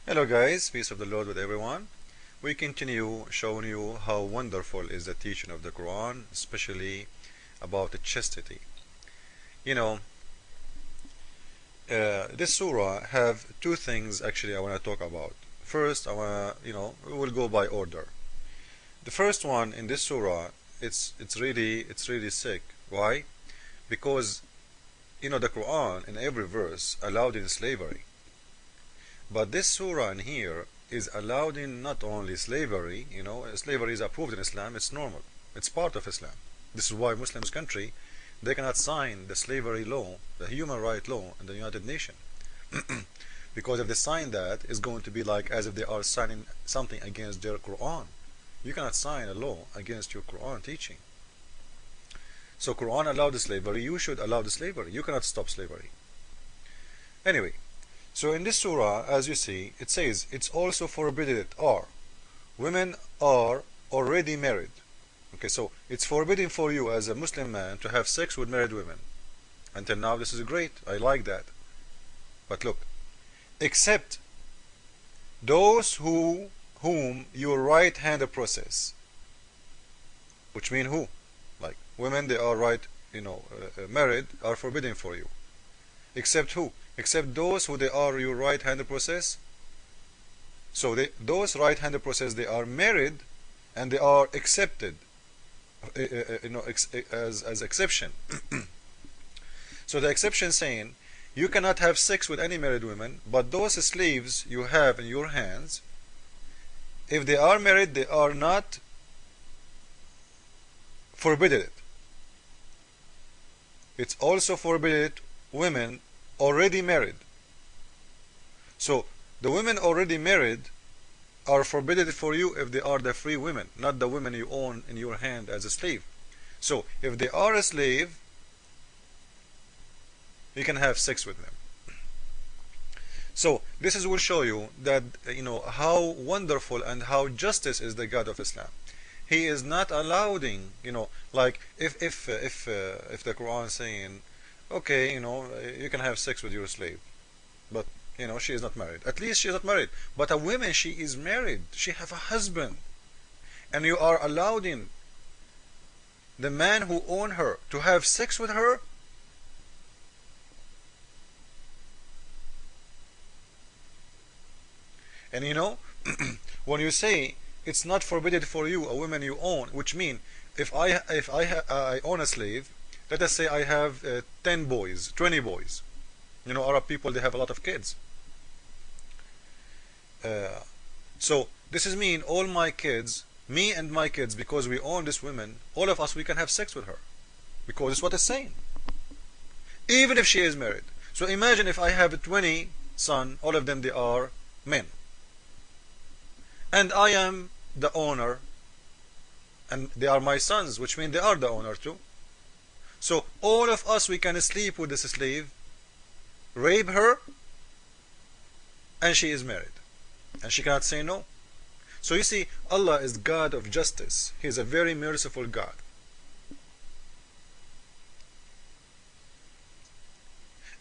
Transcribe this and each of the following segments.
Hello guys, peace of the Lord with everyone. We continue showing you how wonderful is the teaching of the Quran, especially about the chastity. You know, this surah have two things actually I want to talk about. First, I want to, we will go by order. The first one in this surah, it's really sick. Why? Because the Quran in every verse allowed in slavery. But this surah in here is allowed in not only slavery, slavery is approved in Islam, it's normal. It's part of Islam. This is why Muslims country, they cannot sign the slavery law, the human right law in the United Nations. Because if they sign that, it's going to be like as if they are signing something against their Quran. You cannot sign a law against your Quran teaching. So Quran allowed the slavery, you should allow the slavery. You cannot stop slavery. Anyway, so in this surah, as you see, it says, it's also forbidden that women are already married. Okay, so it's forbidden for you as a Muslim man to have sex with married women. Until now, this is great. I like that. But look, except those whom your right hand process. Which mean who? Like women, they are married, are forbidden for you. Except who? Except those who they are your right hand process. So those right hand process, they are married and they are accepted as exception. So the exception saying you cannot have sex with any married women, but those slaves you have in your hands, if they are married, they are not forbidden it. It's also forbidden women already married. So the women already married are forbidden for you if they are the free women, not the women you own in your hand as a slave. So if they are a slave, you can have sex with them. So this will show you that how wonderful and how justice is the God of Islam. He is not allowing, like if the Quran saying, okay, you can have sex with your slave, but she is not married. At least she is not married. But a woman, she is married. She have a husband, and you are allowing the man who own her to have sex with her. And when you say it's not forbidden for you, a woman you own, which mean if I own a slave, let us say I have 10 boys, 20 boys. Arab people, they have a lot of kids. So this is mean all my kids, me and my kids, because we own this woman, all of us, we can have sex with her. Because it's what it's saying. Even if she is married. So imagine if I have 20 sons, all of them, they are men. And I am the owner, and they are my sons, which means they are the owner too. So all of us, we can sleep with this slave, rape her, and she is married. And she cannot say no. So you see, Allah is God of justice. He is a very merciful God.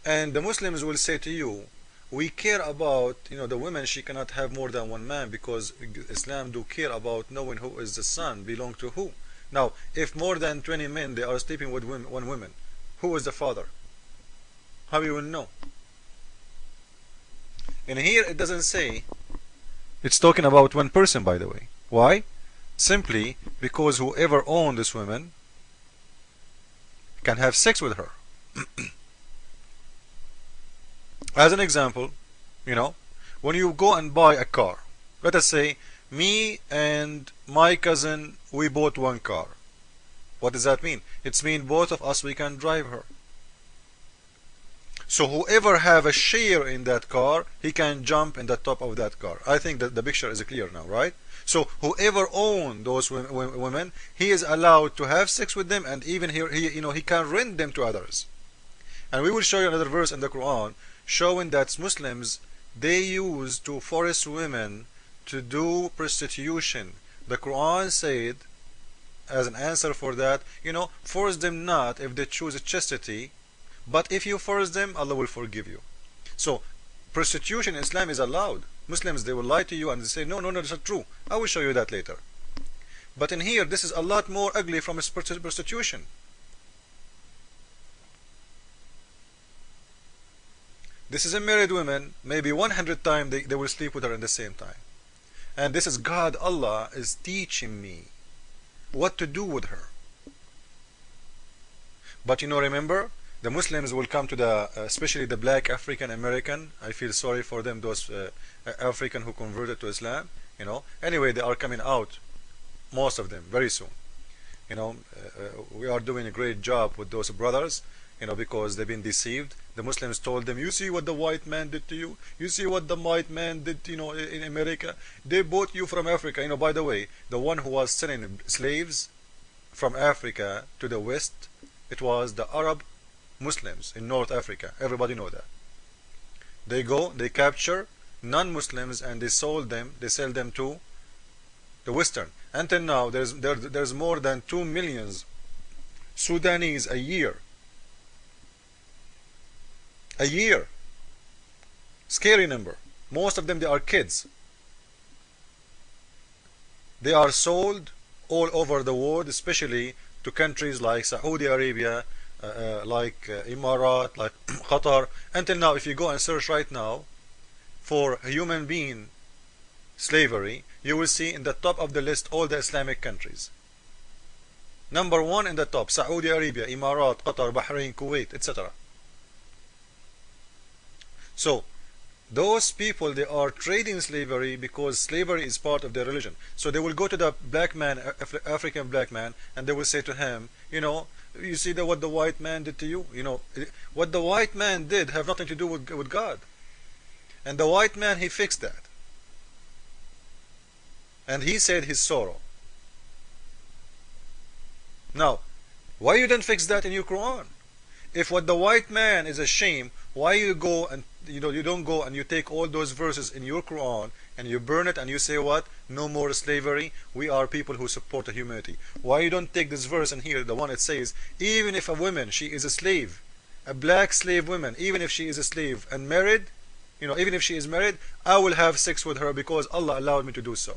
And the Muslims will say to you, we care about, the woman, she cannot have more than one man, because Islam do care about knowing who is the son, belong to who. Now, if more than 20 men, they are sleeping with one woman, who is the father? How you will know? And here it doesn't say, it's talking about one person, by the way. Why? Simply because whoever owns this woman can have sex with her. As an example, when you go and buy a car, let us say me and my cousin, we bought one car. What does that mean? It means both of us, we can drive her. So whoever have a share in that car, he can jump in the top of that car. I think that the picture is clear now, right? So whoever owns those women, he is allowed to have sex with them, and even he can rent them to others. And we will show you another verse in the Quran showing that Muslims, they use to force women to do prostitution. The Quran said, as an answer for that, force them not if they choose chastity, but if you force them, Allah will forgive you. So prostitution in Islam is allowed. Muslims, they will lie to you and they say, no, no, no, that's not true. I will show you that later. But in here, this is a lot more ugly from prostitution. This is a married woman, maybe 100 times they will sleep with her in the same time. And this is God, Allah, is teaching me what to do with her. But remember, the Muslims will come to the, especially the black African American. I feel sorry for them, those African who converted to Islam. Anyway, they are coming out, most of them, very soon. We are doing a great job with those brothers, because they've been deceived. The Muslims told them, you see what the white man did to you? You see what the white man did, in America? They bought you from Africa. By the way, the one who was selling slaves from Africa to the West, it was the Arab Muslims in North Africa. Everybody know that. They go, they capture non-Muslims and they sell them to the Western. Until now, there's more than 2 million Sudanese a year. A year. Scary number. Most of them, they are kids. They are sold all over the world, especially to countries like Saudi Arabia, like Emirat, like Qatar. Until now, if you go and search right now for human being slavery, you will see in the top of the list all the Islamic countries. Number 1 in the top, Saudi Arabia, Emirat, Qatar, Bahrain, Kuwait, etc. So those people, they are trading slavery because slavery is part of their religion. So they will go to the black man, African black man, and they will say to him, you see what the white man did to you? What the white man did have nothing to do with God. And the white man, he fixed that. And he said his sorrow. Now, why you didn't fix that in your Quran? If what the white man is a shame, why you go and you don't go and you take all those verses in your Quran and you burn it and you say what? No more slavery. We are people who support humanity. Why you don't take this verse in here, the one that says, even if a woman, she is a slave, a black slave woman, even if she is a slave and married, even if she is married, I will have sex with her because Allah allowed me to do so.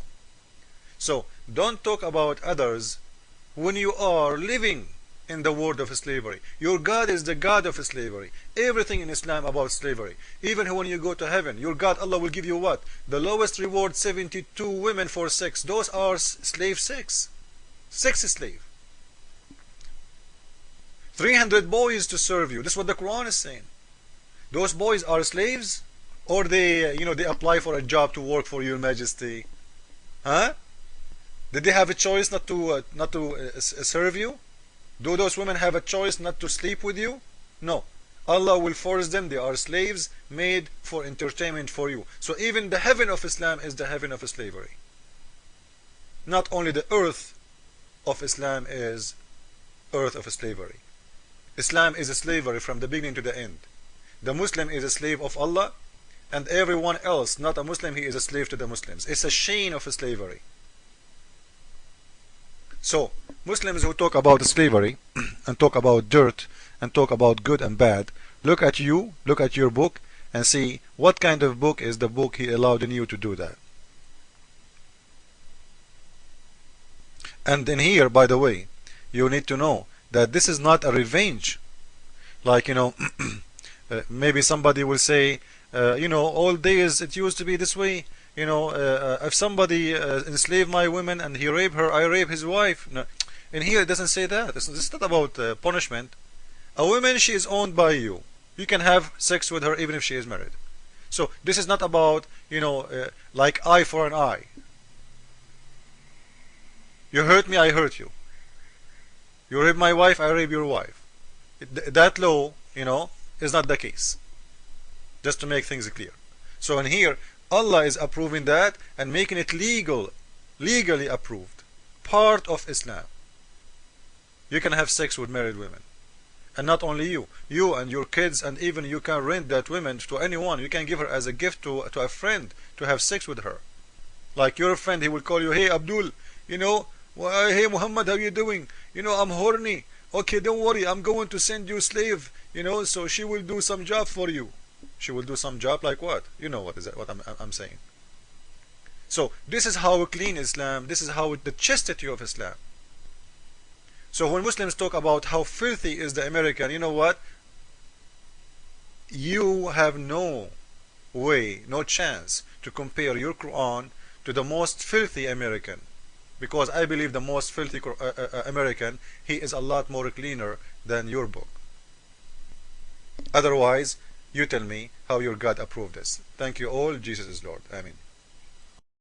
So don't talk about others when you are living in the world of slavery. Your God is the God of slavery. Everything in Islam about slavery. Even when you go to heaven, your God, Allah, will give you what? The lowest reward, 72 women for sex. Those are slave sex. Sex slave. 300 boys to serve you. This is what the Quran is saying. Those boys are slaves, or they apply for a job to work for your Majesty. Huh? Did they have a choice not to serve you? Do those women have a choice not to sleep with you? No. Allah will force them. They are slaves made for entertainment for you. So even the heaven of Islam is the heaven of slavery. Not only the earth of Islam is earth of slavery. Islam is a slavery from the beginning to the end. The Muslim is a slave of Allah, and everyone else, not a Muslim, he is a slave to the Muslims. It's a chain of slavery. So Muslims who talk about slavery and talk about dirt and talk about good and bad, look at your book and see what kind of book is the book he allowed in you to do that. And in here, by the way, you need to know that this is not a revenge. Like, maybe somebody will say, all days it used to be this way. If somebody enslaved my woman and he raped her, I rape his wife. No. In here it doesn't say that. It's not about punishment. A woman, she is owned by you. You can have sex with her even if she is married. So this is not about, like eye for an eye. You hurt me, I hurt you. You rape my wife, I rape your wife. That law, is not the case. Just to make things clear. So in here, Allah is approving that and making it legally approved. Part of Islam. You can have sex with married women. And not only you and your kids, and even you can rent that woman to anyone. You can give her as a gift to a friend to have sex with her. Like your friend, he will call you, hey Abdul, hey Muhammad, how you doing? I'm horny. Okay, don't worry, I'm going to send you a slave, so she will do some job for you. She will do some job like what? You know what is that? What I'm saying. So this is how clean Islam. This is how the chastity of Islam. So when Muslims talk about how filthy is the American, you know what? You have no way, no chance to compare your Quran to the most filthy American, because I believe the most filthy American, he is a lot more cleaner than your book. Otherwise, you tell me how your God approved this. Thank you all. Jesus is Lord. Amen.